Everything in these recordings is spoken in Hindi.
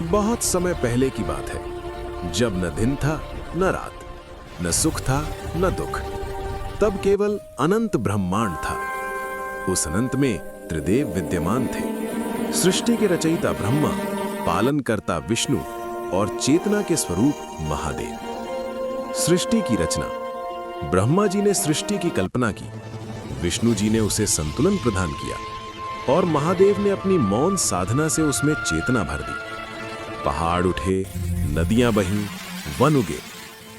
बहुत समय पहले की बात है, जब न दिन था न रात, न सुख था न दुख, तब केवल अनंत ब्रह्मांड था। उस अनंत में त्रिदेव विद्यमान थे। सृष्टि के रचयिता ब्रह्मा, पालनकर्ता विष्णु और चेतना के स्वरूप महादेव। सृष्टि की रचना, ब्रह्मा जी ने सृष्टि की कल्पना की, विष्णु जी ने उसे संतुलन प्रदान किया और महादेव ने अपनी मौन साधना से उसमें चेतना भर दी। पहाड़ उठे, नदियां बहीं, वन उगे,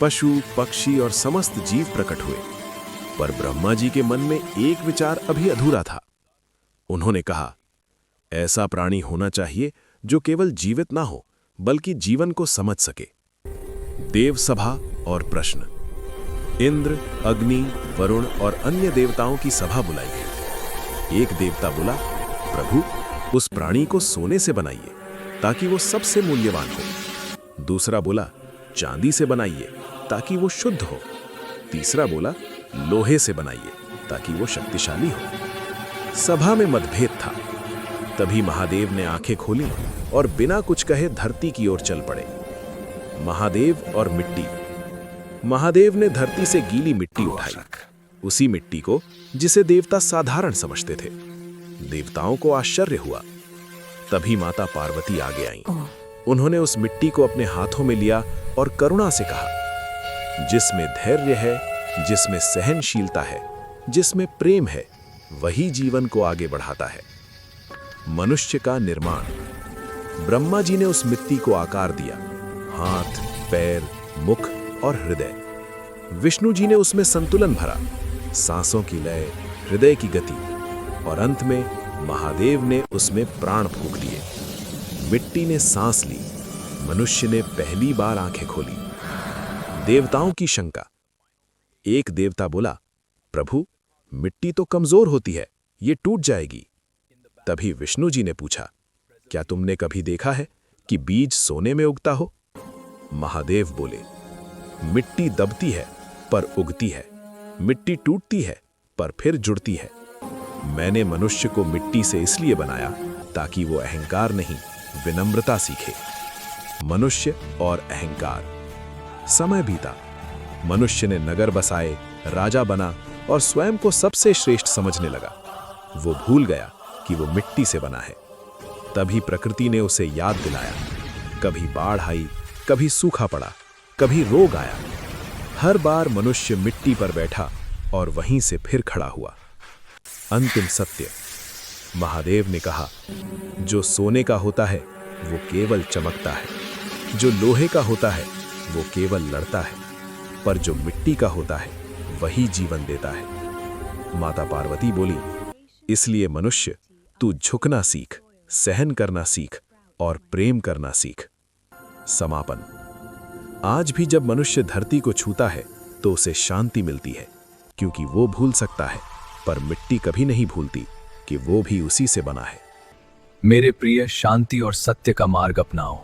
पशु पक्षी और समस्त जीव प्रकट हुए। पर ब्रह्मा जी के मन में एक विचार अभी अधूरा था। उन्होंने कहा, ऐसा प्राणी होना चाहिए जो केवल जीवित ना हो बल्कि जीवन को समझ सके। देव सभा और प्रश्न। इंद्र, अग्नि, वरुण और अन्य देवताओं की सभा बुलाई गई। एक देवता बोला, प्रभु, उस प्राणी को सोने से बनाइए ताकि वो सबसे मूल्यवान हो। दूसरा बोला, चांदी से बनाइए ताकि वो शुद्ध हो। तीसरा बोला, लोहे से बनाइए ताकि वो शक्तिशाली हो। सभा में मतभेद था। तभी महादेव ने आंखें खोली और बिना कुछ कहे धरती की ओर चल पड़े। महादेव और मिट्टी। महादेव ने धरती से गीली मिट्टी उठाई, उसी मिट्टी को जिसे देवता साधारण समझते थे। देवताओं को आश्चर्य हुआ। तभी माता पार्वती आगे आईं। उन्होंने उस मिट्टी को अपने हाथों में लिया और करुणा से कहा, जिसमें धैर्य है, जिसमें सहनशीलता है, जिसमें प्रेम है, वही जीवन को आगे बढ़ाता है। मनुष्य का निर्माण। ब्रह्मा जी ने उस मिट्टी को आकार दिया, हाथ, पैर, मुख और हृदय। विष्णु जी ने उसमें संतुलन भरा, सांसों की लय, हृदय की गति, और अंत में महादेव ने उसमें प्राण फूंक दिए। मिट्टी ने सांस ली, मनुष्य ने पहली बार आंखें खोली। देवताओं की शंका। एक देवता बोला, प्रभु, मिट्टी तो कमजोर होती है, ये टूट जाएगी। तभी विष्णु जी ने पूछा, क्या तुमने कभी देखा है कि बीज सोने में उगता हो? महादेव बोले, मिट्टी दबती है पर उगती है, मिट्टी टूटती है पर फिर जुड़ती है। मैंने मनुष्य को मिट्टी से इसलिए बनाया ताकि वो अहंकार नहीं, विनम्रता सीखे। मनुष्य और अहंकार। समय बीता। मनुष्य ने नगर बसाए, राजा बना और स्वयं को सबसे श्रेष्ठ समझने लगा। वो भूल गया कि वो मिट्टी से बना है। तभी प्रकृति ने उसे याद दिलाया। कभी बाढ़ आई, कभी सूखा पड़ा, कभी रोग आया। हर बार मनुष्य मिट्टी पर बैठा और वहीं से फिर खड़ा हुआ। अंतिम सत्य। महादेव ने कहा, जो सोने का होता है वो केवल चमकता है, जो लोहे का होता है वो केवल लड़ता है, पर जो मिट्टी का होता है वही जीवन देता है। माता पार्वती बोली, इसलिए मनुष्य, तू झुकना सीख, सहन करना सीख और प्रेम करना सीख। समापन। आज भी जब मनुष्य धरती को छूता है तो उसे शांति मिलती है, क्योंकि वो भूल सकता है, पर मिट्टी कभी नहीं भूलती कि वो भी उसी से बना है। मेरे प्रिय, शांति और सत्य का मार्ग अपनाओ।